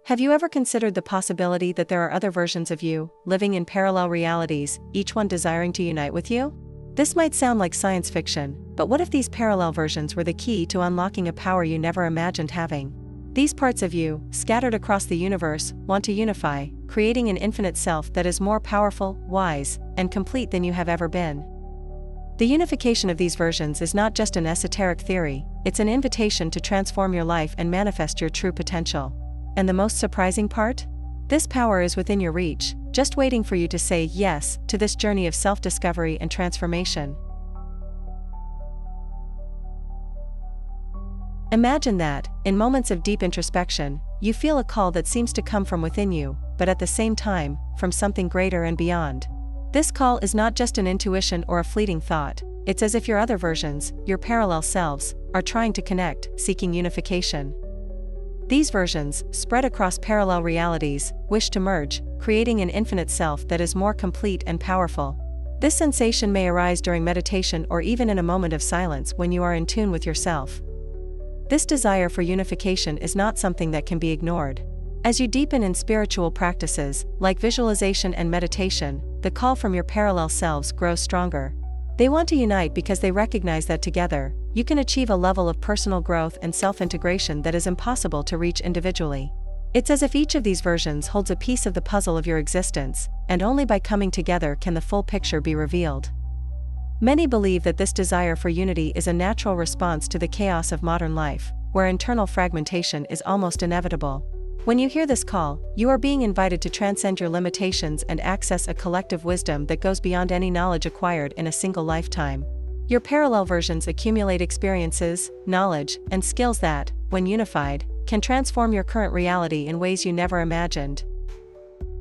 Have you ever considered the possibility that there are other versions of you, living in parallel realities, each one desiring to unite with you? This might sound like science fiction, but what if these parallel versions were the key to unlocking a power you never imagined having? These parts of you, scattered across the universe, want to unify, creating an infinite self that is more powerful, wise, and complete than you have ever been. The unification of these versions is not just an esoteric theory, it's an invitation to transform your life and manifest your true potential. And the most surprising part? This power is within your reach, just waiting for you to say yes to this journey of self-discovery and transformation. Imagine that, in moments of deep introspection, you feel a call that seems to come from within you, but at the same time, from something greater and beyond. This call is not just an intuition or a fleeting thought, it's as if your other versions, your parallel selves, are trying to connect, seeking unification. These versions, spread across parallel realities, wish to merge, creating an infinite self that is more complete and powerful. This sensation may arise during meditation or even in a moment of silence when you are in tune with yourself. This desire for unification is not something that can be ignored. As you deepen in spiritual practices, like visualization and meditation, the call from your parallel selves grows stronger. They want to unite because they recognize that together, you can achieve a level of personal growth and self-integration that is impossible to reach individually. It's as if each of these versions holds a piece of the puzzle of your existence, and only by coming together can the full picture be revealed. Many believe that this desire for unity is a natural response to the chaos of modern life, where internal fragmentation is almost inevitable. When you hear this call, you are being invited to transcend your limitations and access a collective wisdom that goes beyond any knowledge acquired in a single lifetime. Your parallel versions accumulate experiences, knowledge, and skills that, when unified, can transform your current reality in ways you never imagined.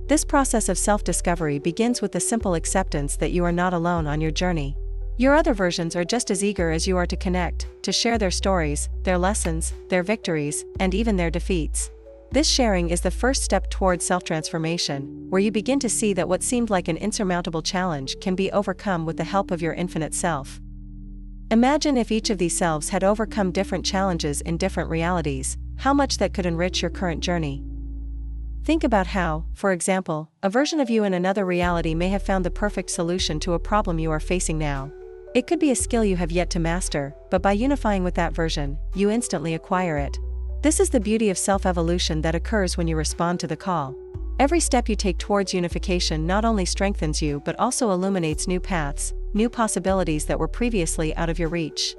This process of self-discovery begins with the simple acceptance that you are not alone on your journey. Your other versions are just as eager as you are to connect, to share their stories, their lessons, their victories, and even their defeats. This sharing is the first step towards self-transformation, where you begin to see that what seemed like an insurmountable challenge can be overcome with the help of your infinite self. Imagine if each of these selves had overcome different challenges in different realities, how much that could enrich your current journey. Think about how, for example, a version of you in another reality may have found the perfect solution to a problem you are facing now. It could be a skill you have yet to master, but by unifying with that version, you instantly acquire it. This is the beauty of self-evolution that occurs when you respond to the call. Every step you take towards unification not only strengthens you but also illuminates new paths, new possibilities that were previously out of your reach.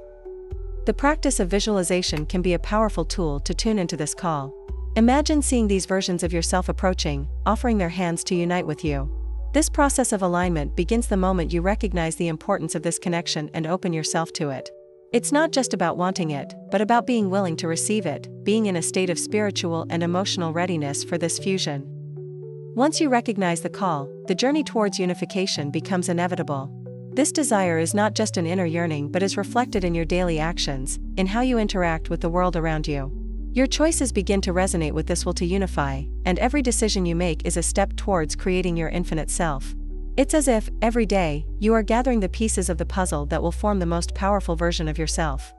The practice of visualization can be a powerful tool to tune into this call. Imagine seeing these versions of yourself approaching, offering their hands to unite with you. This process of alignment begins the moment you recognize the importance of this connection and open yourself to it. It's not just about wanting it, but about being willing to receive it, being in a state of spiritual and emotional readiness for this fusion. Once you recognize the call, the journey towards unification becomes inevitable. This desire is not just an inner yearning but is reflected in your daily actions, in how you interact with the world around you. Your choices begin to resonate with this will to unify, and every decision you make is a step towards creating your infinite self. It's as if, every day, you are gathering the pieces of the puzzle that will form the most powerful version of yourself.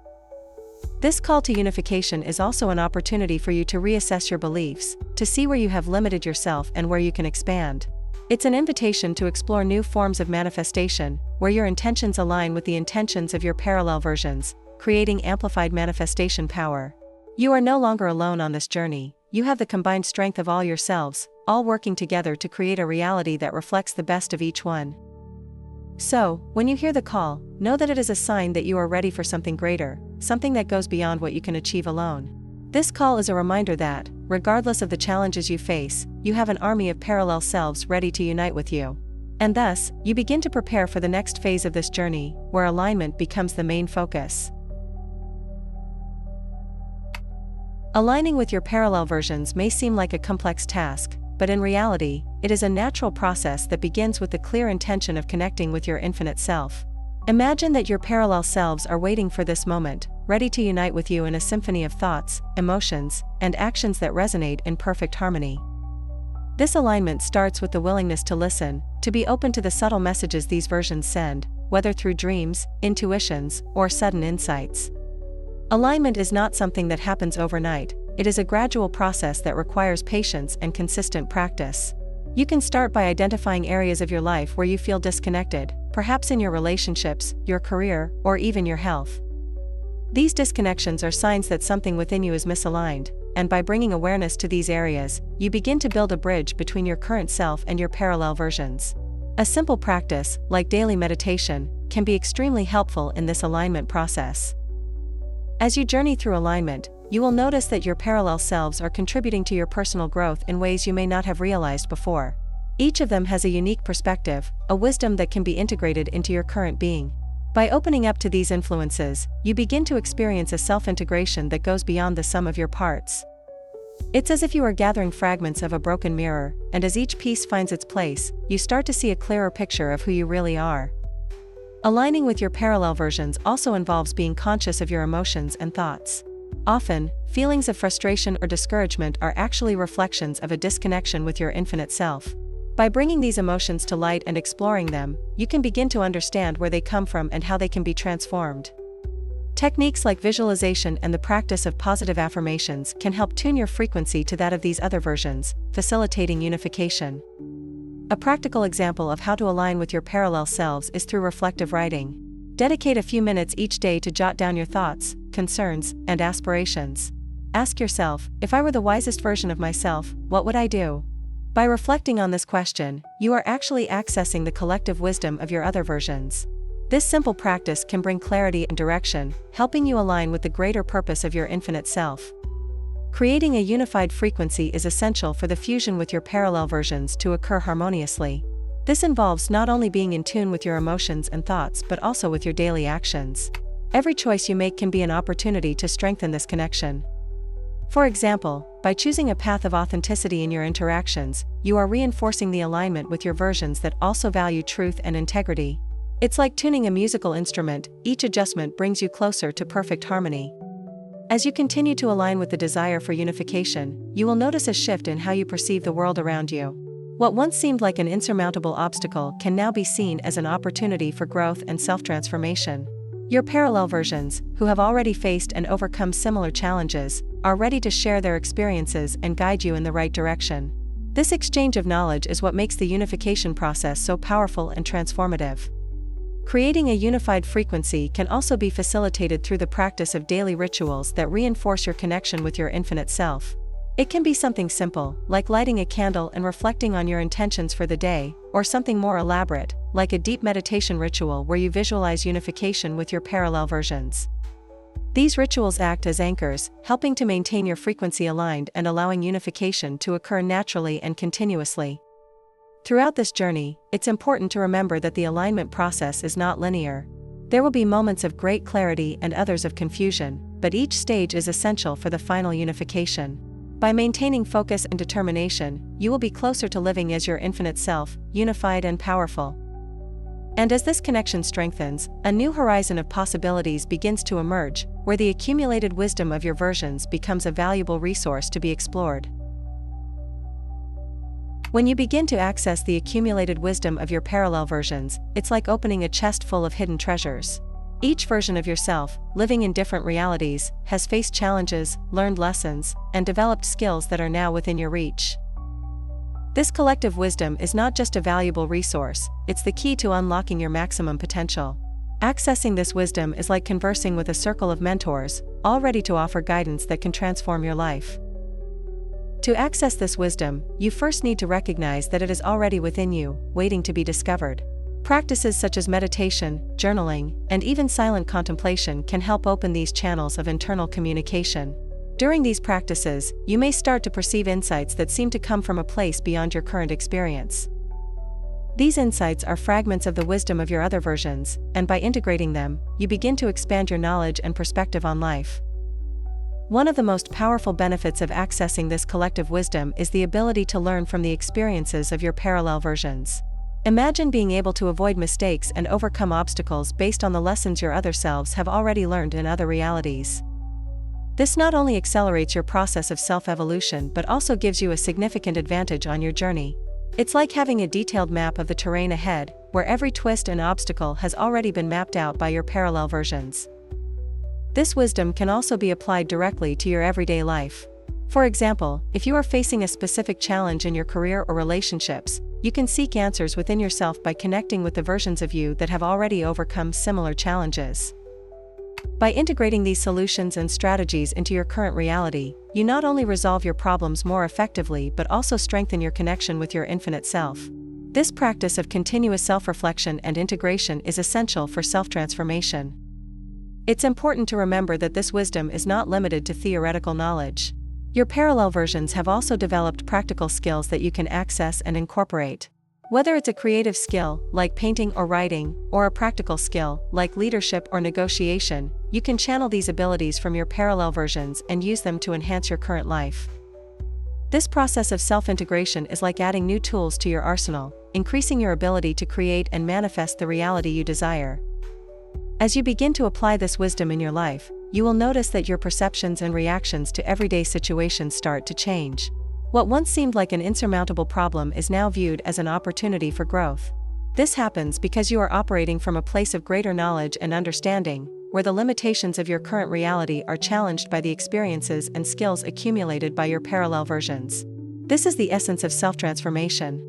This call to unification is also an opportunity for you to reassess your beliefs, to see where you have limited yourself and where you can expand. It's an invitation to explore new forms of manifestation, where your intentions align with the intentions of your parallel versions, creating amplified manifestation power. You are no longer alone on this journey, you have the combined strength of all yourselves, all working together to create a reality that reflects the best of each one. So, when you hear the call, know that it is a sign that you are ready for something greater, something that goes beyond what you can achieve alone. This call is a reminder that, regardless of the challenges you face, you have an army of parallel selves ready to unite with you. And thus, you begin to prepare for the next phase of this journey, where alignment becomes the main focus. Aligning with your parallel versions may seem like a complex task, but in reality, it is a natural process that begins with the clear intention of connecting with your infinite self. Imagine that your parallel selves are waiting for this moment, ready to unite with you in a symphony of thoughts, emotions, and actions that resonate in perfect harmony. This alignment starts with the willingness to listen, to be open to the subtle messages these versions send, whether through dreams, intuitions, or sudden insights. Alignment is not something that happens overnight, it is a gradual process that requires patience and consistent practice. You can start by identifying areas of your life where you feel disconnected, perhaps in your relationships, your career, or even your health. These disconnections are signs that something within you is misaligned, and by bringing awareness to these areas, you begin to build a bridge between your current self and your parallel versions. A simple practice, like daily meditation, can be extremely helpful in this alignment process. As you journey through alignment, you will notice that your parallel selves are contributing to your personal growth in ways you may not have realized before. Each of them has a unique perspective, a wisdom that can be integrated into your current being. By opening up to these influences, you begin to experience a self-integration that goes beyond the sum of your parts. It's as if you are gathering fragments of a broken mirror, and as each piece finds its place, you start to see a clearer picture of who you really are. Aligning with your parallel versions also involves being conscious of your emotions and thoughts. Often, feelings of frustration or discouragement are actually reflections of a disconnection with your infinite self. By bringing these emotions to light and exploring them, you can begin to understand where they come from and how they can be transformed. Techniques like visualization and the practice of positive affirmations can help tune your frequency to that of these other versions, facilitating unification. A practical example of how to align with your parallel selves is through reflective writing. Dedicate a few minutes each day to jot down your thoughts, concerns, and aspirations. Ask yourself, if I were the wisest version of myself, what would I do? By reflecting on this question, you are actually accessing the collective wisdom of your other versions. This simple practice can bring clarity and direction, helping you align with the greater purpose of your infinite self. Creating a unified frequency is essential for the fusion with your parallel versions to occur harmoniously. This involves not only being in tune with your emotions and thoughts but also with your daily actions. Every choice you make can be an opportunity to strengthen this connection. For example, by choosing a path of authenticity in your interactions, you are reinforcing the alignment with your versions that also value truth and integrity. It's like tuning a musical instrument, each adjustment brings you closer to perfect harmony. As you continue to align with the desire for unification, you will notice a shift in how you perceive the world around you. What once seemed like an insurmountable obstacle can now be seen as an opportunity for growth and self-transformation. Your parallel versions, who have already faced and overcome similar challenges, are ready to share their experiences and guide you in the right direction. This exchange of knowledge is what makes the unification process so powerful and transformative. Creating a unified frequency can also be facilitated through the practice of daily rituals that reinforce your connection with your infinite self. It can be something simple, like lighting a candle and reflecting on your intentions for the day, or something more elaborate, like a deep meditation ritual where you visualize unification with your parallel versions. These rituals act as anchors, helping to maintain your frequency aligned and allowing unification to occur naturally and continuously. Throughout this journey, it's important to remember that the alignment process is not linear. There will be moments of great clarity and others of confusion, but each stage is essential for the final unification. By maintaining focus and determination, you will be closer to living as your infinite self, unified and powerful. And as this connection strengthens, a new horizon of possibilities begins to emerge, where the accumulated wisdom of your versions becomes a valuable resource to be explored. When you begin to access the accumulated wisdom of your parallel versions, it's like opening a chest full of hidden treasures. Each version of yourself, living in different realities, has faced challenges, learned lessons, and developed skills that are now within your reach. This collective wisdom is not just a valuable resource, it's the key to unlocking your maximum potential. Accessing this wisdom is like conversing with a circle of mentors, all ready to offer guidance that can transform your life. To access this wisdom, you first need to recognize that it is already within you, waiting to be discovered. Practices such as meditation, journaling, and even silent contemplation can help open these channels of internal communication. During these practices, you may start to perceive insights that seem to come from a place beyond your current experience. These insights are fragments of the wisdom of your other versions, and by integrating them, you begin to expand your knowledge and perspective on life. One of the most powerful benefits of accessing this collective wisdom is the ability to learn from the experiences of your parallel versions. Imagine being able to avoid mistakes and overcome obstacles based on the lessons your other selves have already learned in other realities. This not only accelerates your process of self-evolution but also gives you a significant advantage on your journey. It's like having a detailed map of the terrain ahead, where every twist and obstacle has already been mapped out by your parallel versions. This wisdom can also be applied directly to your everyday life. For example, if you are facing a specific challenge in your career or relationships, you can seek answers within yourself by connecting with the versions of you that have already overcome similar challenges. By integrating these solutions and strategies into your current reality, you not only resolve your problems more effectively but also strengthen your connection with your infinite self. This practice of continuous self-reflection and integration is essential for self-transformation. It's important to remember that this wisdom is not limited to theoretical knowledge. Your parallel versions have also developed practical skills that you can access and incorporate. Whether it's a creative skill, like painting or writing, or a practical skill, like leadership or negotiation, you can channel these abilities from your parallel versions and use them to enhance your current life. This process of self-integration is like adding new tools to your arsenal, increasing your ability to create and manifest the reality you desire. As you begin to apply this wisdom in your life, you will notice that your perceptions and reactions to everyday situations start to change. What once seemed like an insurmountable problem is now viewed as an opportunity for growth. This happens because you are operating from a place of greater knowledge and understanding, where the limitations of your current reality are challenged by the experiences and skills accumulated by your parallel versions. This is the essence of self-transformation.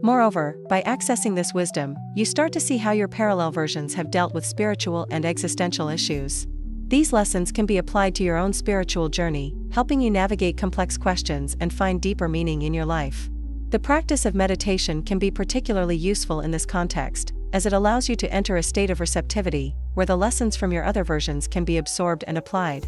Moreover, by accessing this wisdom, you start to see how your parallel versions have dealt with spiritual and existential issues. These lessons can be applied to your own spiritual journey, helping you navigate complex questions and find deeper meaning in your life. The practice of meditation can be particularly useful in this context, as it allows you to enter a state of receptivity, where the lessons from your other versions can be absorbed and applied.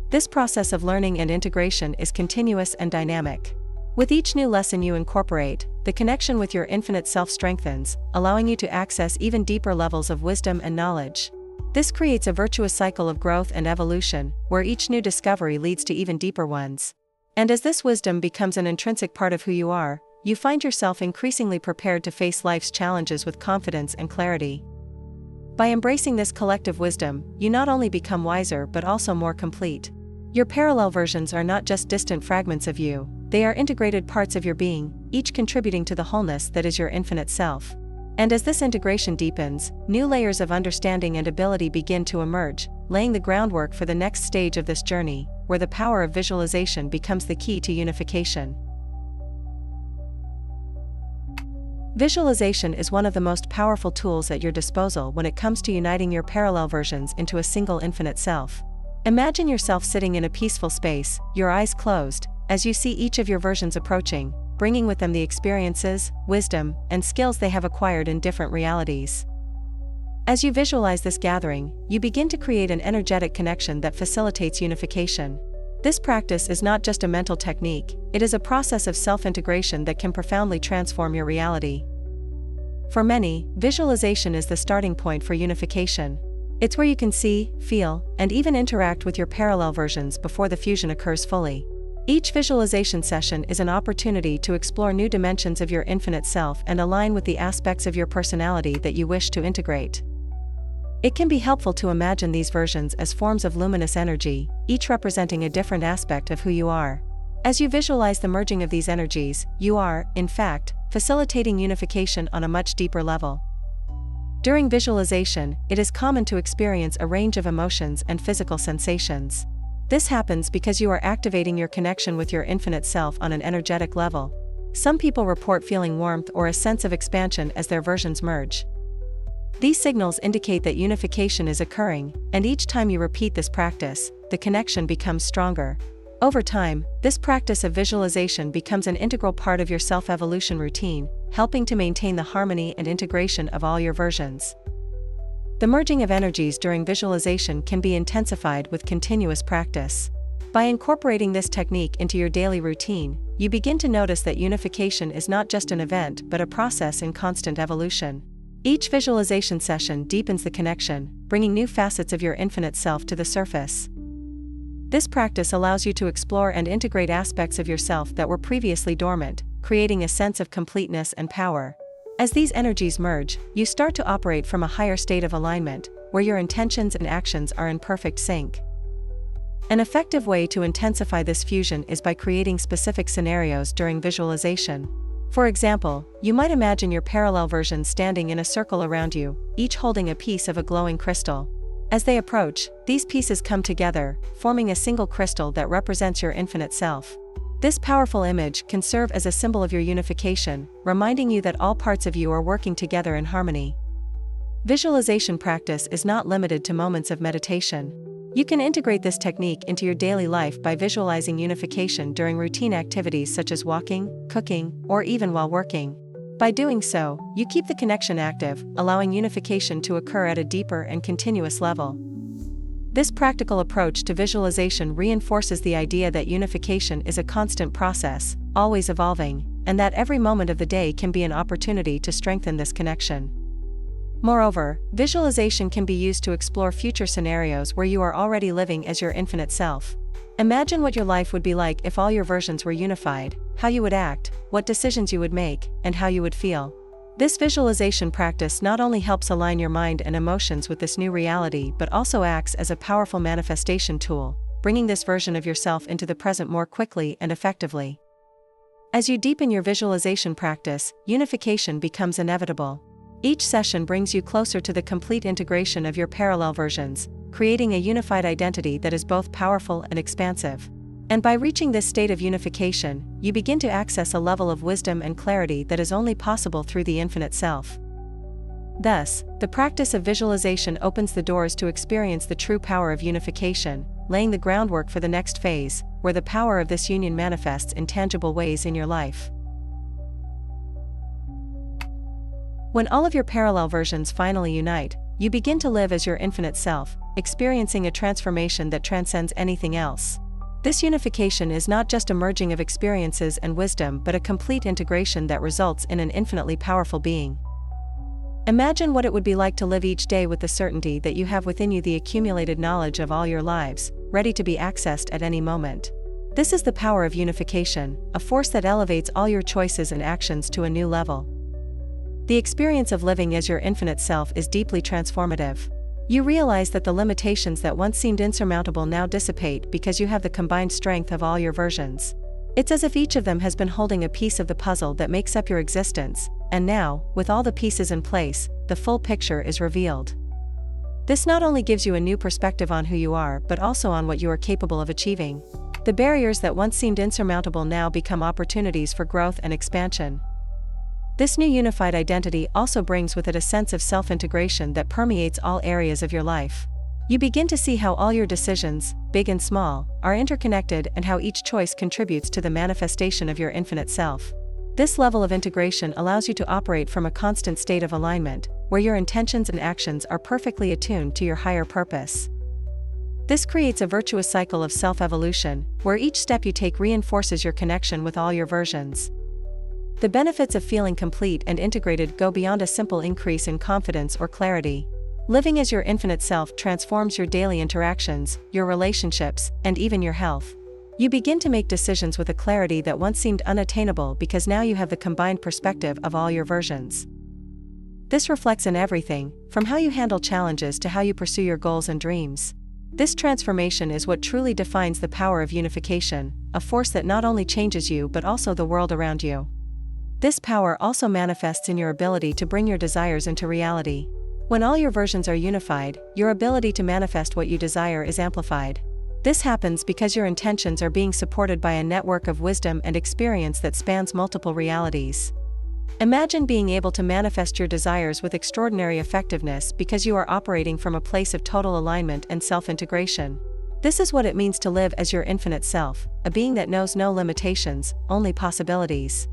This process of learning and integration is continuous and dynamic. With each new lesson you incorporate, the connection with your infinite self strengthens, allowing you to access even deeper levels of wisdom and knowledge. This creates a virtuous cycle of growth and evolution, where each new discovery leads to even deeper ones. And as this wisdom becomes an intrinsic part of who you are, you find yourself increasingly prepared to face life's challenges with confidence and clarity. By embracing this collective wisdom, you not only become wiser but also more complete. Your parallel versions are not just distant fragments of you, they are integrated parts of your being, each contributing to the wholeness that is your infinite self. And as this integration deepens, new layers of understanding and ability begin to emerge, laying the groundwork for the next stage of this journey, where the power of visualization becomes the key to unification. Visualization is one of the most powerful tools at your disposal when it comes to uniting your parallel versions into a single infinite self. Imagine yourself sitting in a peaceful space, your eyes closed, as you see each of your versions approaching, bringing with them the experiences, wisdom, and skills they have acquired in different realities. As you visualize this gathering, you begin to create an energetic connection that facilitates unification. This practice is not just a mental technique, it is a process of self-integration that can profoundly transform your reality. For many, visualization is the starting point for unification. It's where you can see, feel, and even interact with your parallel versions before the fusion occurs fully. Each visualization session is an opportunity to explore new dimensions of your infinite self and align with the aspects of your personality that you wish to integrate. It can be helpful to imagine these versions as forms of luminous energy, each representing a different aspect of who you are. As you visualize the merging of these energies, you are, in fact, facilitating unification on a much deeper level. During visualization, it is common to experience a range of emotions and physical sensations. This happens because you are activating your connection with your infinite self on an energetic level. Some people report feeling warmth or a sense of expansion as their versions merge. These signals indicate that unification is occurring, and each time you repeat this practice, the connection becomes stronger. Over time, this practice of visualization becomes an integral part of your self-evolution routine, helping to maintain the harmony and integration of all your versions. The merging of energies during visualization can be intensified with continuous practice. By incorporating this technique into your daily routine, you begin to notice that unification is not just an event but a process in constant evolution. Each visualization session deepens the connection, bringing new facets of your infinite self to the surface. This practice allows you to explore and integrate aspects of yourself that were previously dormant, creating a sense of completeness and power. As these energies merge, you start to operate from a higher state of alignment, where your intentions and actions are in perfect sync. An effective way to intensify this fusion is by creating specific scenarios during visualization. For example, you might imagine your parallel versions standing in a circle around you, each holding a piece of a glowing crystal. As they approach, these pieces come together, forming a single crystal that represents your infinite self. This powerful image can serve as a symbol of your unification, reminding you that all parts of you are working together in harmony. Visualization practice is not limited to moments of meditation. You can integrate this technique into your daily life by visualizing unification during routine activities such as walking, cooking, or even while working. By doing so, you keep the connection active, allowing unification to occur at a deeper and continuous level. This practical approach to visualization reinforces the idea that unification is a constant process, always evolving, and that every moment of the day can be an opportunity to strengthen this connection. Moreover, visualization can be used to explore future scenarios where you are already living as your infinite self. Imagine what your life would be like if all your versions were unified, how you would act, what decisions you would make, and how you would feel. This visualization practice not only helps align your mind and emotions with this new reality but also acts as a powerful manifestation tool, bringing this version of yourself into the present more quickly and effectively. As you deepen your visualization practice, unification becomes inevitable. Each session brings you closer to the complete integration of your parallel versions, creating a unified identity that is both powerful and expansive. And by reaching this state of unification, you begin to access a level of wisdom and clarity that is only possible through the infinite self. Thus, the practice of visualization opens the doors to experience the true power of unification, laying the groundwork for the next phase, where the power of this union manifests in tangible ways in your life. When all of your parallel versions finally unite, you begin to live as your infinite self, experiencing a transformation that transcends anything else. This unification is not just a merging of experiences and wisdom but a complete integration that results in an infinitely powerful being. Imagine what it would be like to live each day with the certainty that you have within you the accumulated knowledge of all your lives, ready to be accessed at any moment. This is the power of unification, a force that elevates all your choices and actions to a new level. The experience of living as your infinite self is deeply transformative. You realize that the limitations that once seemed insurmountable now dissipate because you have the combined strength of all your versions. It's as if each of them has been holding a piece of the puzzle that makes up your existence, and now, with all the pieces in place, the full picture is revealed. This not only gives you a new perspective on who you are but also on what you are capable of achieving. The barriers that once seemed insurmountable now become opportunities for growth and expansion. This new unified identity also brings with it a sense of self-integration that permeates all areas of your life. You begin to see how all your decisions, big and small, are interconnected and how each choice contributes to the manifestation of your infinite self. This level of integration allows you to operate from a constant state of alignment, where your intentions and actions are perfectly attuned to your higher purpose. This creates a virtuous cycle of self-evolution, where each step you take reinforces your connection with all your versions. The benefits of feeling complete and integrated go beyond a simple increase in confidence or clarity. Living as your infinite self transforms your daily interactions, your relationships, and even your health. You begin to make decisions with a clarity that once seemed unattainable because now you have the combined perspective of all your versions. This reflects in everything, from how you handle challenges to how you pursue your goals and dreams. This transformation is what truly defines the power of unification, a force that not only changes you but also the world around you. This power also manifests in your ability to bring your desires into reality. When all your versions are unified, your ability to manifest what you desire is amplified. This happens because your intentions are being supported by a network of wisdom and experience that spans multiple realities. Imagine being able to manifest your desires with extraordinary effectiveness because you are operating from a place of total alignment and self-integration. This is what it means to live as your infinite self, a being that knows no limitations, only possibilities.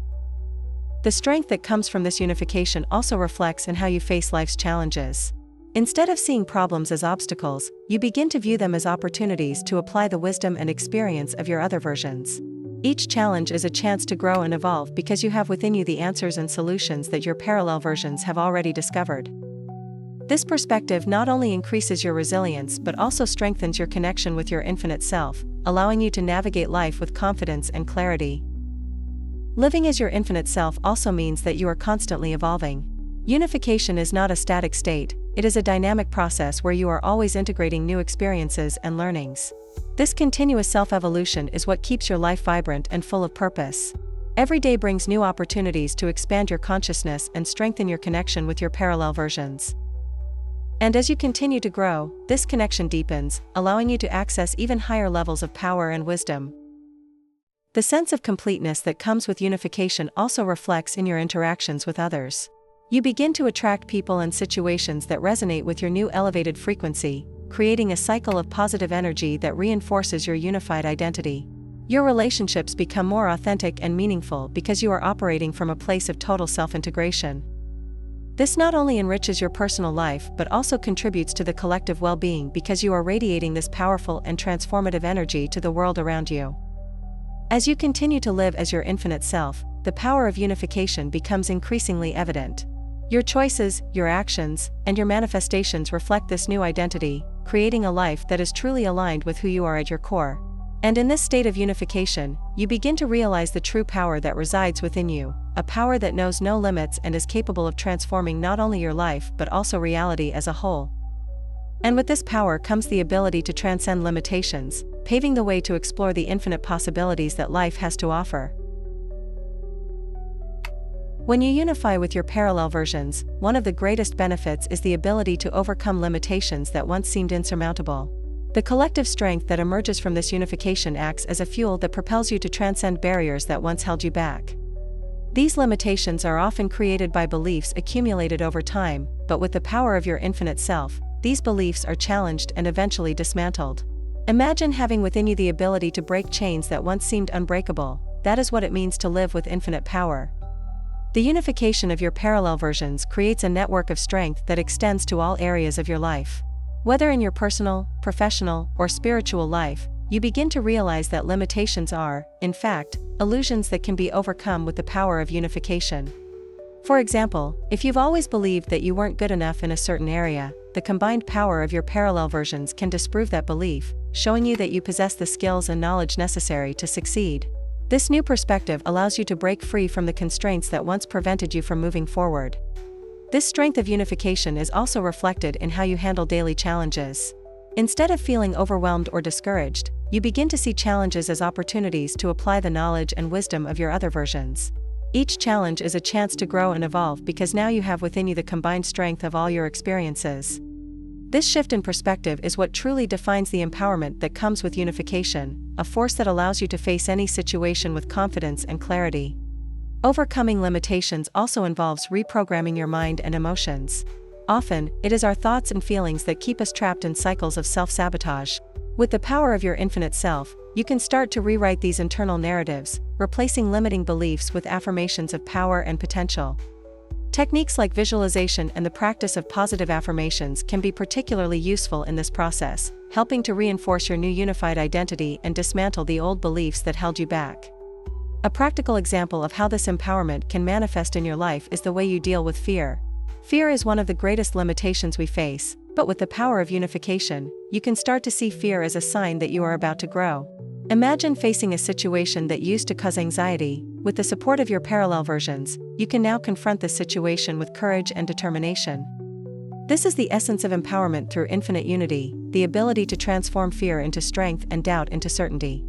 The strength that comes from this unification also reflects in how you face life's challenges. Instead of seeing problems as obstacles, you begin to view them as opportunities to apply the wisdom and experience of your other versions. Each challenge is a chance to grow and evolve because you have within you the answers and solutions that your parallel versions have already discovered. This perspective not only increases your resilience but also strengthens your connection with your infinite self, allowing you to navigate life with confidence and clarity. Living as your infinite self also means that you are constantly evolving. Unification is not a static state, it is a dynamic process where you are always integrating new experiences and learnings. This continuous self-evolution is what keeps your life vibrant and full of purpose. Every day brings new opportunities to expand your consciousness and strengthen your connection with your parallel versions. And as you continue to grow, this connection deepens, allowing you to access even higher levels of power and wisdom. The sense of completeness that comes with unification also reflects in your interactions with others. You begin to attract people and situations that resonate with your new elevated frequency, creating a cycle of positive energy that reinforces your unified identity. Your relationships become more authentic and meaningful because you are operating from a place of total self-integration. This not only enriches your personal life but also contributes to the collective well-being because you are radiating this powerful and transformative energy to the world around you. As you continue to live as your infinite self, the power of unification becomes increasingly evident. Your choices, your actions, and your manifestations reflect this new identity, creating a life that is truly aligned with who you are at your core. And in this state of unification, you begin to realize the true power that resides within you, a power that knows no limits and is capable of transforming not only your life but also reality as a whole. And with this power comes the ability to transcend limitations, paving the way to explore the infinite possibilities that life has to offer. When you unify with your parallel versions, one of the greatest benefits is the ability to overcome limitations that once seemed insurmountable. The collective strength that emerges from this unification acts as a fuel that propels you to transcend barriers that once held you back. These limitations are often created by beliefs accumulated over time, but with the power of your infinite self, these beliefs are challenged and eventually dismantled. Imagine having within you the ability to break chains that once seemed unbreakable. That is what it means to live with infinite power. The unification of your parallel versions creates a network of strength that extends to all areas of your life. Whether in your personal, professional, or spiritual life, you begin to realize that limitations are, in fact, illusions that can be overcome with the power of unification. For example, if you've always believed that you weren't good enough in a certain area, the combined power of your parallel versions can disprove that belief, showing you that you possess the skills and knowledge necessary to succeed. This new perspective allows you to break free from the constraints that once prevented you from moving forward. This strength of unification is also reflected in how you handle daily challenges. Instead of feeling overwhelmed or discouraged, you begin to see challenges as opportunities to apply the knowledge and wisdom of your other versions. Each challenge is a chance to grow and evolve because now you have within you the combined strength of all your experiences. This shift in perspective is what truly defines the empowerment that comes with unification, a force that allows you to face any situation with confidence and clarity. Overcoming limitations also involves reprogramming your mind and emotions. Often, it is our thoughts and feelings that keep us trapped in cycles of self-sabotage. With the power of your infinite self, you can start to rewrite these internal narratives, replacing limiting beliefs with affirmations of power and potential. Techniques like visualization and the practice of positive affirmations can be particularly useful in this process, helping to reinforce your new unified identity and dismantle the old beliefs that held you back. A practical example of how this empowerment can manifest in your life is the way you deal with fear. Fear is one of the greatest limitations we face, but with the power of unification, you can start to see fear as a sign that you are about to grow. Imagine facing a situation that used to cause anxiety. With the support of your parallel versions, you can now confront this situation with courage and determination. This is the essence of empowerment through infinite unity, the ability to transform fear into strength and doubt into certainty.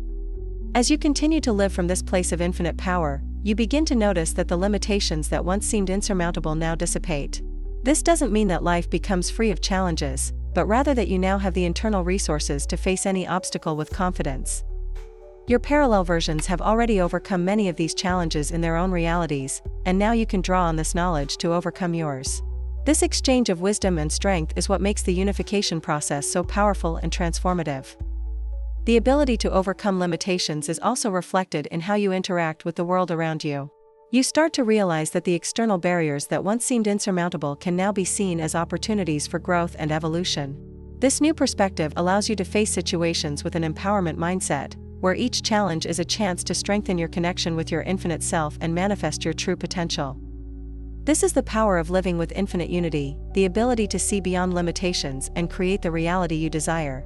As you continue to live from this place of infinite power, you begin to notice that the limitations that once seemed insurmountable now dissipate. This doesn't mean that life becomes free of challenges, but rather that you now have the internal resources to face any obstacle with confidence. Your parallel versions have already overcome many of these challenges in their own realities, and now you can draw on this knowledge to overcome yours. This exchange of wisdom and strength is what makes the unification process so powerful and transformative. The ability to overcome limitations is also reflected in how you interact with the world around you. You start to realize that the external barriers that once seemed insurmountable can now be seen as opportunities for growth and evolution. This new perspective allows you to face situations with an empowerment mindset, where each challenge is a chance to strengthen your connection with your infinite self and manifest your true potential. This is the power of living with infinite unity, the ability to see beyond limitations and create the reality you desire.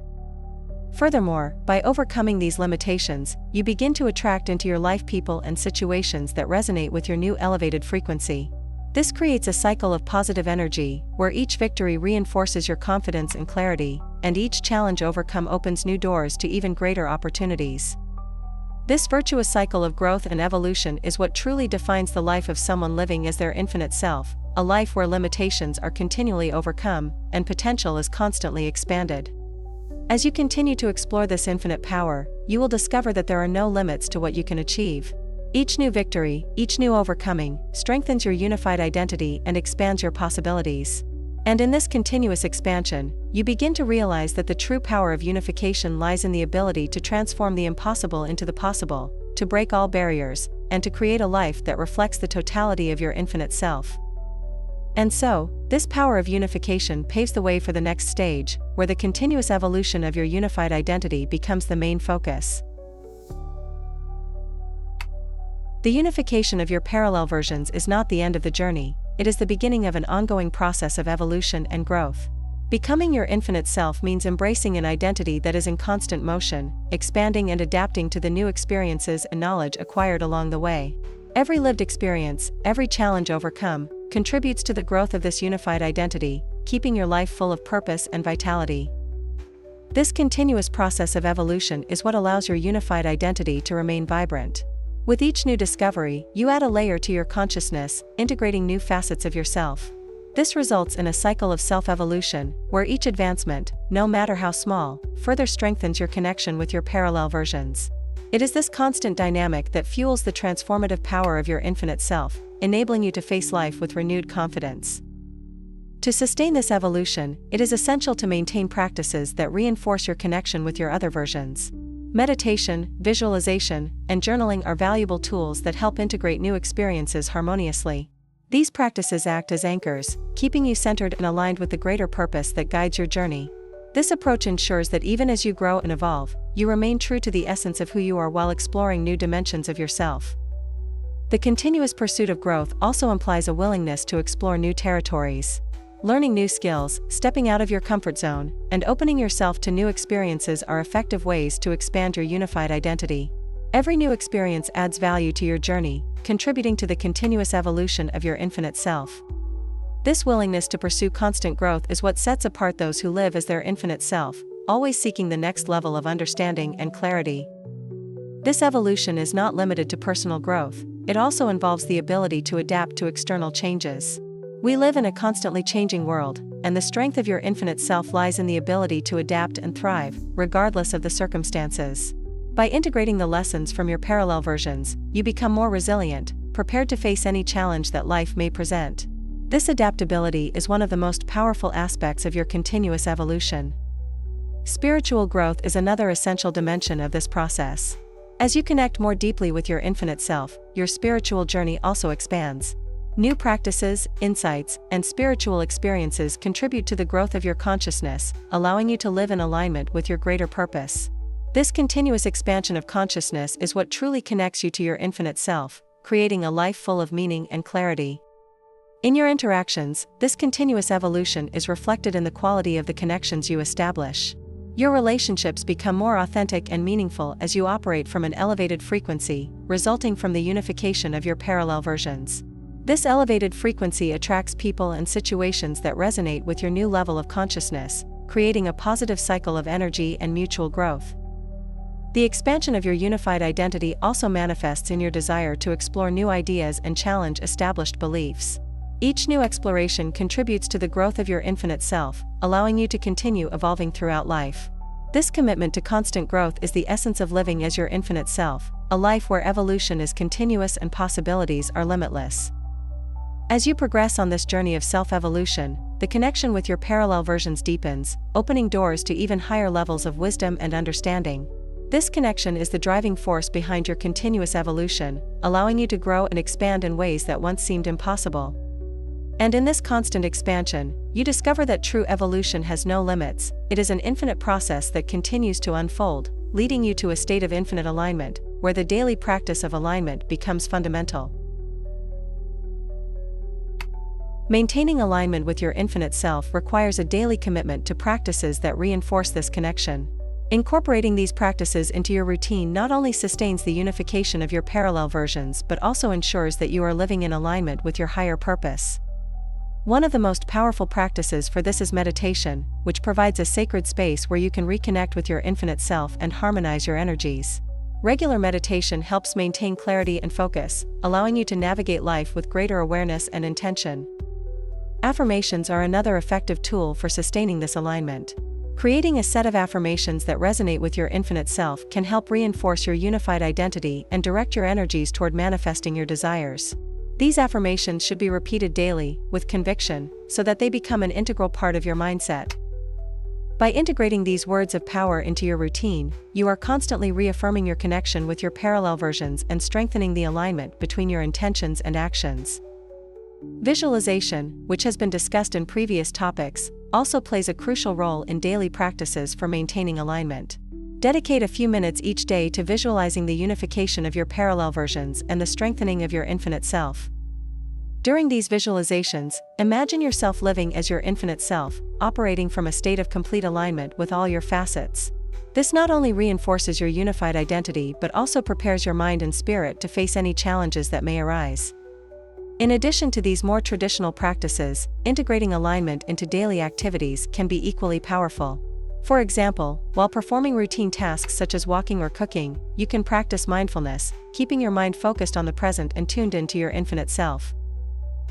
Furthermore, by overcoming these limitations, you begin to attract into your life people and situations that resonate with your new elevated frequency. This creates a cycle of positive energy, where each victory reinforces your confidence and clarity, and each challenge overcome opens new doors to even greater opportunities. This virtuous cycle of growth and evolution is what truly defines the life of someone living as their infinite self, a life where limitations are continually overcome and potential is constantly expanded. As you continue to explore this infinite power, you will discover that there are no limits to what you can achieve. Each new victory, each new overcoming, strengthens your unified identity and expands your possibilities. And in this continuous expansion, you begin to realize that the true power of unification lies in the ability to transform the impossible into the possible, to break all barriers, and to create a life that reflects the totality of your infinite self. And so, this power of unification paves the way for the next stage, where the continuous evolution of your unified identity becomes the main focus. The unification of your parallel versions is not the end of the journey, it is the beginning of an ongoing process of evolution and growth. Becoming your infinite self means embracing an identity that is in constant motion, expanding and adapting to the new experiences and knowledge acquired along the way. Every lived experience, every challenge overcome, contributes to the growth of this unified identity, keeping your life full of purpose and vitality. This continuous process of evolution is what allows your unified identity to remain vibrant. With each new discovery, you add a layer to your consciousness, integrating new facets of yourself. This results in a cycle of self-evolution, where each advancement, no matter how small, further strengthens your connection with your parallel versions. It is this constant dynamic that fuels the transformative power of your infinite self, enabling you to face life with renewed confidence. To sustain this evolution, it is essential to maintain practices that reinforce your connection with your other versions. Meditation, visualization, and journaling are valuable tools that help integrate new experiences harmoniously. These practices act as anchors, keeping you centered and aligned with the greater purpose that guides your journey. This approach ensures that even as you grow and evolve, you remain true to the essence of who you are while exploring new dimensions of yourself. The continuous pursuit of growth also implies a willingness to explore new territories. Learning new skills, stepping out of your comfort zone, and opening yourself to new experiences are effective ways to expand your unified identity. Every new experience adds value to your journey, contributing to the continuous evolution of your infinite self. This willingness to pursue constant growth is what sets apart those who live as their infinite self, always seeking the next level of understanding and clarity. This evolution is not limited to personal growth, it also involves the ability to adapt to external changes. We live in a constantly changing world, and the strength of your infinite self lies in the ability to adapt and thrive, regardless of the circumstances. By integrating the lessons from your parallel versions, you become more resilient, prepared to face any challenge that life may present. This adaptability is one of the most powerful aspects of your continuous evolution. Spiritual growth is another essential dimension of this process. As you connect more deeply with your infinite self, your spiritual journey also expands. New practices, insights, and spiritual experiences contribute to the growth of your consciousness, allowing you to live in alignment with your greater purpose. This continuous expansion of consciousness is what truly connects you to your infinite self, creating a life full of meaning and clarity. In your interactions, this continuous evolution is reflected in the quality of the connections you establish. Your relationships become more authentic and meaningful as you operate from an elevated frequency, resulting from the unification of your parallel versions. This elevated frequency attracts people and situations that resonate with your new level of consciousness, creating a positive cycle of energy and mutual growth. The expansion of your unified identity also manifests in your desire to explore new ideas and challenge established beliefs. Each new exploration contributes to the growth of your infinite self, allowing you to continue evolving throughout life. This commitment to constant growth is the essence of living as your infinite self, a life where evolution is continuous and possibilities are limitless. As you progress on this journey of self-evolution, the connection with your parallel versions deepens, opening doors to even higher levels of wisdom and understanding. This connection is the driving force behind your continuous evolution, allowing you to grow and expand in ways that once seemed impossible. And in this constant expansion, you discover that true evolution has no limits, it is an infinite process that continues to unfold, leading you to a state of infinite alignment, where the daily practice of alignment becomes fundamental. Maintaining alignment with your infinite self requires a daily commitment to practices that reinforce this connection. Incorporating these practices into your routine not only sustains the unification of your parallel versions but also ensures that you are living in alignment with your higher purpose. One of the most powerful practices for this is meditation, which provides a sacred space where you can reconnect with your infinite self and harmonize your energies. Regular meditation helps maintain clarity and focus, allowing you to navigate life with greater awareness and intention. Affirmations are another effective tool for sustaining this alignment. Creating a set of affirmations that resonate with your infinite self can help reinforce your unified identity and direct your energies toward manifesting your desires. These affirmations should be repeated daily, with conviction, so that they become an integral part of your mindset. By integrating these words of power into your routine, you are constantly reaffirming your connection with your parallel versions and strengthening the alignment between your intentions and actions. Visualization, which has been discussed in previous topics, also plays a crucial role in daily practices for maintaining alignment. Dedicate a few minutes each day to visualizing the unification of your parallel versions and the strengthening of your infinite self. During these visualizations, imagine yourself living as your infinite self, operating from a state of complete alignment with all your facets. This not only reinforces your unified identity but also prepares your mind and spirit to face any challenges that may arise. In addition to these more traditional practices, integrating alignment into daily activities can be equally powerful. For example, while performing routine tasks such as walking or cooking, you can practice mindfulness, keeping your mind focused on the present and tuned into your infinite self.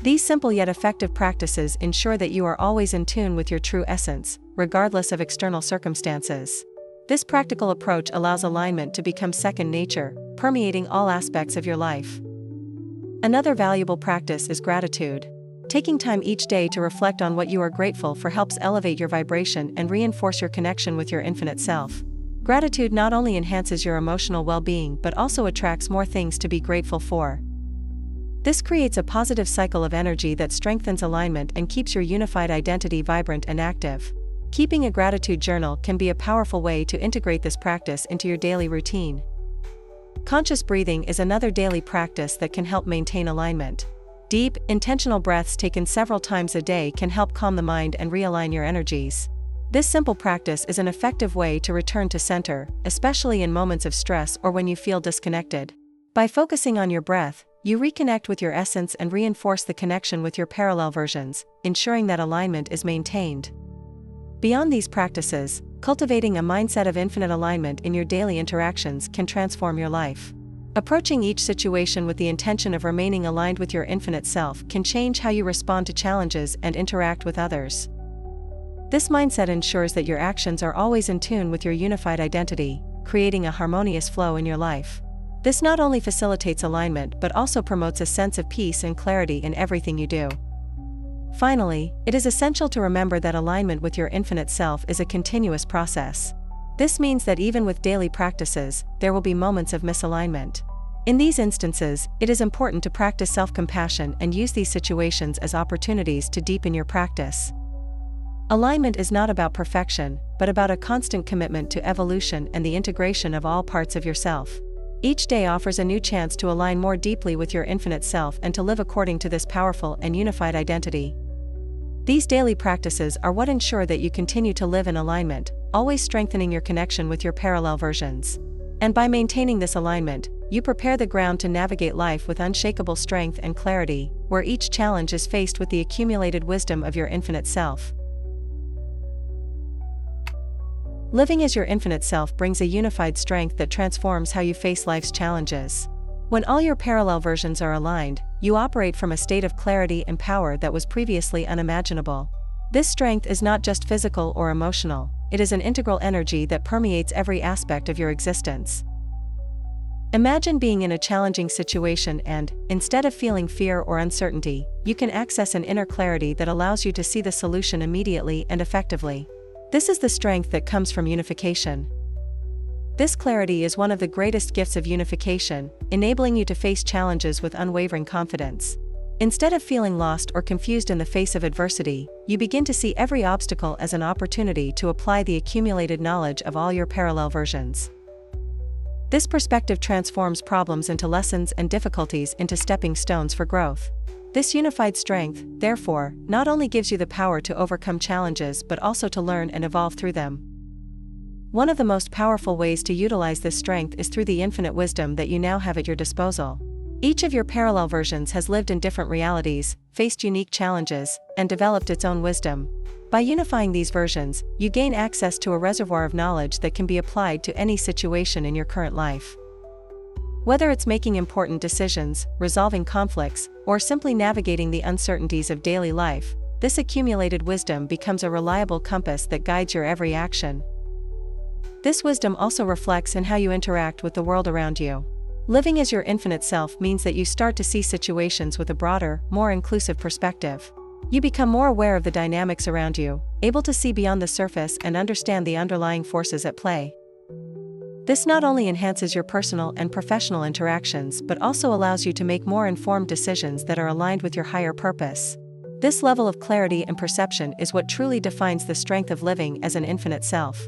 These simple yet effective practices ensure that you are always in tune with your true essence, regardless of external circumstances. This practical approach allows alignment to become second nature, permeating all aspects of your life. Another valuable practice is gratitude. Taking time each day to reflect on what you are grateful for helps elevate your vibration and reinforce your connection with your infinite self. Gratitude not only enhances your emotional well-being but also attracts more things to be grateful for. This creates a positive cycle of energy that strengthens alignment and keeps your unified identity vibrant and active. Keeping a gratitude journal can be a powerful way to integrate this practice into your daily routine. Conscious breathing is another daily practice that can help maintain alignment. Deep, intentional breaths taken several times a day can help calm the mind and realign your energies. This simple practice is an effective way to return to center, especially in moments of stress or when you feel disconnected. By focusing on your breath, you reconnect with your essence and reinforce the connection with your parallel versions, ensuring that alignment is maintained. Beyond these practices, cultivating a mindset of infinite alignment in your daily interactions can transform your life. Approaching each situation with the intention of remaining aligned with your infinite self can change how you respond to challenges and interact with others. This mindset ensures that your actions are always in tune with your unified identity, creating a harmonious flow in your life. This not only facilitates alignment but also promotes a sense of peace and clarity in everything you do. Finally, it is essential to remember that alignment with your infinite self is a continuous process. This means that even with daily practices, there will be moments of misalignment. In these instances, it is important to practice self-compassion and use these situations as opportunities to deepen your practice. Alignment is not about perfection, but about a constant commitment to evolution and the integration of all parts of yourself. Each day offers a new chance to align more deeply with your infinite self and to live according to this powerful and unified identity. These daily practices are what ensure that you continue to live in alignment, always strengthening your connection with your parallel versions. And by maintaining this alignment, you prepare the ground to navigate life with unshakable strength and clarity, where each challenge is faced with the accumulated wisdom of your infinite self. Living as your infinite self brings a unified strength that transforms how you face life's challenges. When all your parallel versions are aligned, you operate from a state of clarity and power that was previously unimaginable. This strength is not just physical or emotional, it is an integral energy that permeates every aspect of your existence. Imagine being in a challenging situation and, instead of feeling fear or uncertainty, you can access an inner clarity that allows you to see the solution immediately and effectively. This is the strength that comes from unification. This clarity is one of the greatest gifts of unification, enabling you to face challenges with unwavering confidence. Instead of feeling lost or confused in the face of adversity, you begin to see every obstacle as an opportunity to apply the accumulated knowledge of all your parallel versions. This perspective transforms problems into lessons and difficulties into stepping stones for growth. This unified strength, therefore, not only gives you the power to overcome challenges but also to learn and evolve through them. One of the most powerful ways to utilize this strength is through the infinite wisdom that you now have at your disposal. Each of your parallel versions has lived in different realities, faced unique challenges, and developed its own wisdom. By unifying these versions, you gain access to a reservoir of knowledge that can be applied to any situation in your current life. Whether it's making important decisions, resolving conflicts, or simply navigating the uncertainties of daily life, this accumulated wisdom becomes a reliable compass that guides your every action. This wisdom also reflects in how you interact with the world around you. Living as your infinite self means that you start to see situations with a broader, more inclusive perspective. You become more aware of the dynamics around you, able to see beyond the surface and understand the underlying forces at play. This not only enhances your personal and professional interactions but also allows you to make more informed decisions that are aligned with your higher purpose. This level of clarity and perception is what truly defines the strength of living as an infinite self.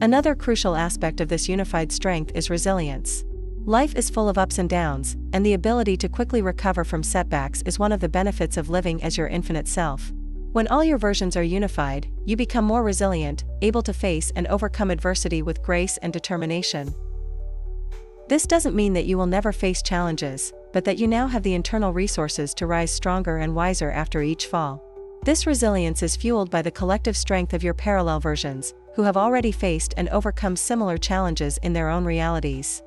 Another crucial aspect of this unified strength is resilience. Life is full of ups and downs, and the ability to quickly recover from setbacks is one of the benefits of living as your infinite self. When all your versions are unified, you become more resilient, able to face and overcome adversity with grace and determination. This doesn't mean that you will never face challenges, but that you now have the internal resources to rise stronger and wiser after each fall. This resilience is fueled by the collective strength of your parallel versions, who have already faced and overcome similar challenges in their own realities.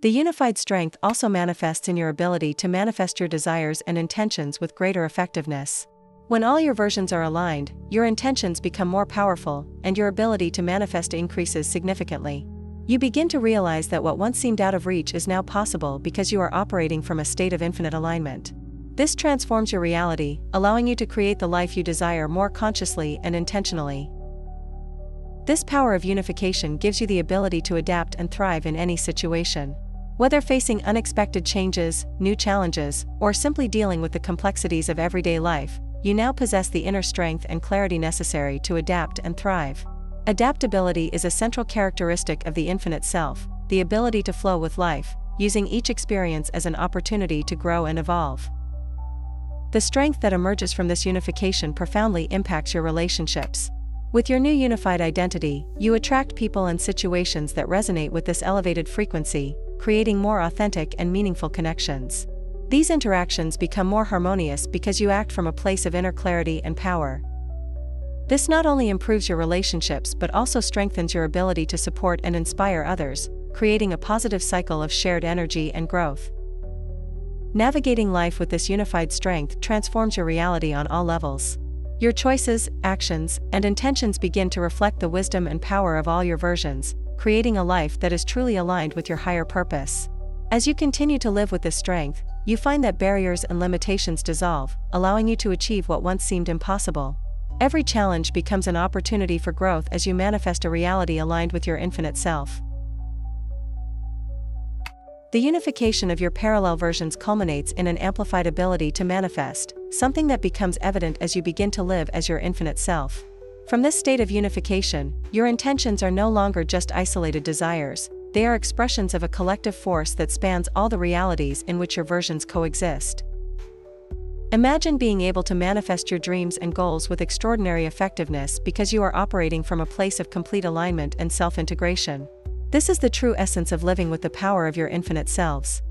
The unified strength also manifests in your ability to manifest your desires and intentions with greater effectiveness. When all your versions are aligned, your intentions become more powerful, and your ability to manifest increases significantly. You begin to realize that what once seemed out of reach is now possible because you are operating from a state of infinite alignment. This transforms your reality, allowing you to create the life you desire more consciously and intentionally. This power of unification gives you the ability to adapt and thrive in any situation. Whether facing unexpected changes, new challenges, or simply dealing with the complexities of everyday life, you now possess the inner strength and clarity necessary to adapt and thrive. Adaptability is a central characteristic of the infinite self, the ability to flow with life, using each experience as an opportunity to grow and evolve. The strength that emerges from this unification profoundly impacts your relationships. With your new unified identity, you attract people and situations that resonate with this elevated frequency, creating more authentic and meaningful connections. These interactions become more harmonious because you act from a place of inner clarity and power. This not only improves your relationships but also strengthens your ability to support and inspire others, creating a positive cycle of shared energy and growth. Navigating life with this unified strength transforms your reality on all levels. Your choices, actions, and intentions begin to reflect the wisdom and power of all your versions, creating a life that is truly aligned with your higher purpose. As you continue to live with this strength, you find that barriers and limitations dissolve, allowing you to achieve what once seemed impossible. Every challenge becomes an opportunity for growth as you manifest a reality aligned with your infinite self. The unification of your parallel versions culminates in an amplified ability to manifest, something that becomes evident as you begin to live as your infinite self. From this state of unification, your intentions are no longer just isolated desires, they are expressions of a collective force that spans all the realities in which your versions coexist. Imagine being able to manifest your dreams and goals with extraordinary effectiveness because you are operating from a place of complete alignment and self-integration. This is the true essence of living with the power of your infinite selves.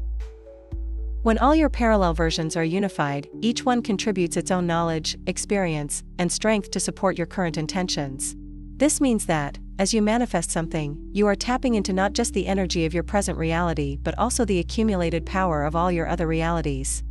When all your parallel versions are unified, each one contributes its own knowledge, experience, and strength to support your current intentions. This means that, as you manifest something, you are tapping into not just the energy of your present reality but also the accumulated power of all your other realities.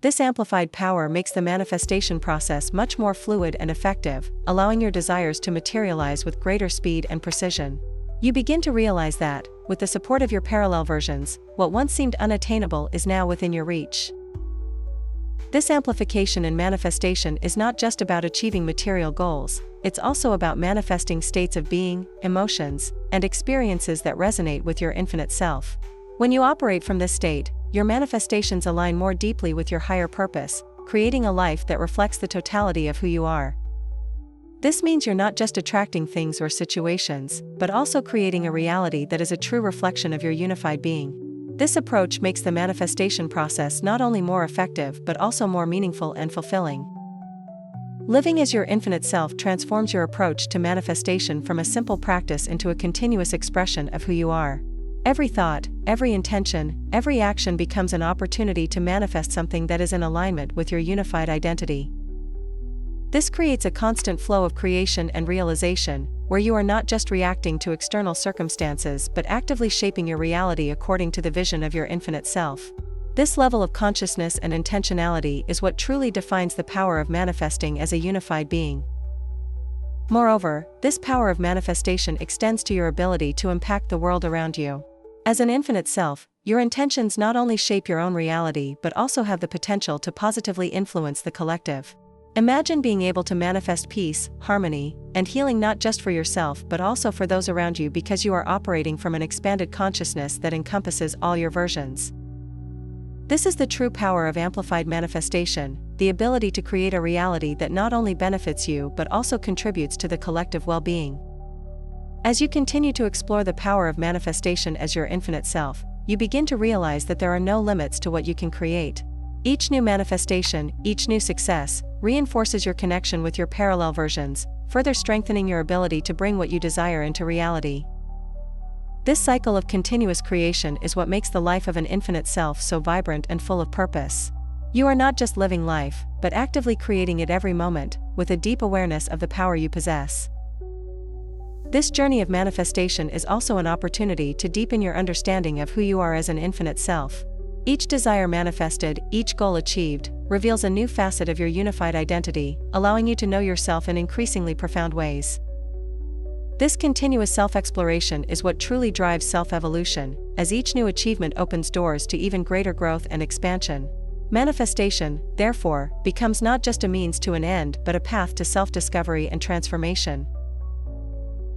This amplified power makes the manifestation process much more fluid and effective, allowing your desires to materialize with greater speed and precision. You begin to realize that, with the support of your parallel versions, what once seemed unattainable is now within your reach. This amplification and manifestation is not just about achieving material goals, it's also about manifesting states of being, emotions, and experiences that resonate with your infinite self. When you operate from this state, your manifestations align more deeply with your higher purpose, creating a life that reflects the totality of who you are. This means you're not just attracting things or situations, but also creating a reality that is a true reflection of your unified being. This approach makes the manifestation process not only more effective but also more meaningful and fulfilling. Living as your infinite self transforms your approach to manifestation from a simple practice into a continuous expression of who you are. Every thought, every intention, every action becomes an opportunity to manifest something that is in alignment with your unified identity. This creates a constant flow of creation and realization, where you are not just reacting to external circumstances but actively shaping your reality according to the vision of your infinite self. This level of consciousness and intentionality is what truly defines the power of manifesting as a unified being. Moreover, this power of manifestation extends to your ability to impact the world around you. As an infinite self, your intentions not only shape your own reality but also have the potential to positively influence the collective. Imagine being able to manifest peace, harmony, and healing not just for yourself but also for those around you because you are operating from an expanded consciousness that encompasses all your versions. This is the true power of amplified manifestation, the ability to create a reality that not only benefits you but also contributes to the collective well-being. As you continue to explore the power of manifestation as your infinite self, you begin to realize that there are no limits to what you can create. Each new manifestation, each new success, reinforces your connection with your parallel versions, further strengthening your ability to bring what you desire into reality. This cycle of continuous creation is what makes the life of an infinite self so vibrant and full of purpose. You are not just living life, but actively creating it every moment, with a deep awareness of the power you possess. This journey of manifestation is also an opportunity to deepen your understanding of who you are as an infinite self. Each desire manifested, each goal achieved, reveals a new facet of your unified identity, allowing you to know yourself in increasingly profound ways. This continuous self-exploration is what truly drives self-evolution, as each new achievement opens doors to even greater growth and expansion. Manifestation, therefore, becomes not just a means to an end but a path to self-discovery and transformation.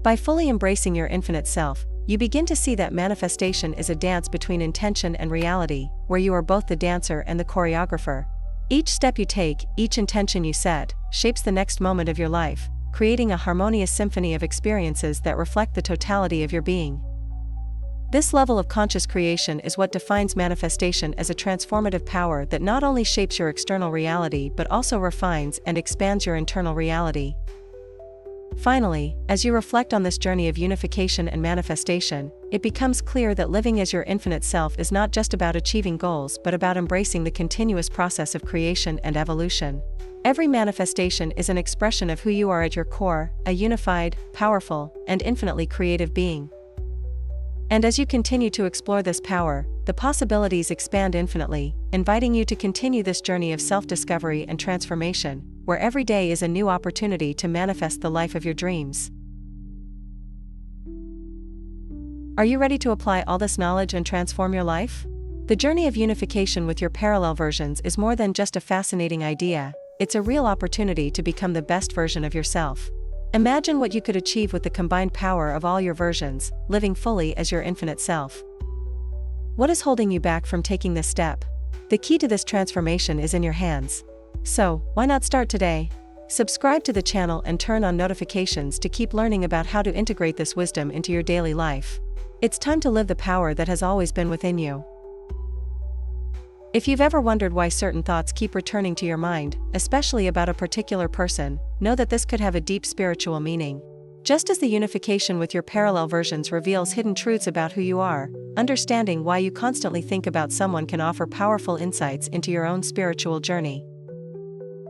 By fully embracing your infinite self, you begin to see that manifestation is a dance between intention and reality, where you are both the dancer and the choreographer. Each step you take, each intention you set, shapes the next moment of your life, creating a harmonious symphony of experiences that reflect the totality of your being. This level of conscious creation is what defines manifestation as a transformative power that not only shapes your external reality but also refines and expands your internal reality. Finally, as you reflect on this journey of unification and manifestation, it becomes clear that living as your infinite self is not just about achieving goals but about embracing the continuous process of creation and evolution. Every manifestation is an expression of who you are at your core, a unified, powerful, and infinitely creative being. And as you continue to explore this power, the possibilities expand infinitely, inviting you to continue this journey of self-discovery and transformation, where every day is a new opportunity to manifest the life of your dreams. Are you ready to apply all this knowledge and transform your life? The journey of unification with your parallel versions is more than just a fascinating idea, it's a real opportunity to become the best version of yourself. Imagine what you could achieve with the combined power of all your versions, living fully as your infinite self. What is holding you back from taking this step? The key to this transformation is in your hands. So, why not start today? Subscribe to the channel and turn on notifications to keep learning about how to integrate this wisdom into your daily life. It's time to live the power that has always been within you. If you've ever wondered why certain thoughts keep returning to your mind, especially about a particular person, know that this could have a deep spiritual meaning. Just as the unification with your parallel versions reveals hidden truths about who you are, understanding why you constantly think about someone can offer powerful insights into your own spiritual journey.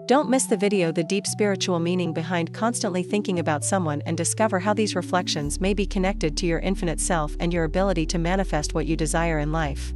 Don't miss the video The Deep Spiritual Meaning Behind Constantly Thinking About Someone and discover how these reflections may be connected to your infinite self and your ability to manifest what you desire in life.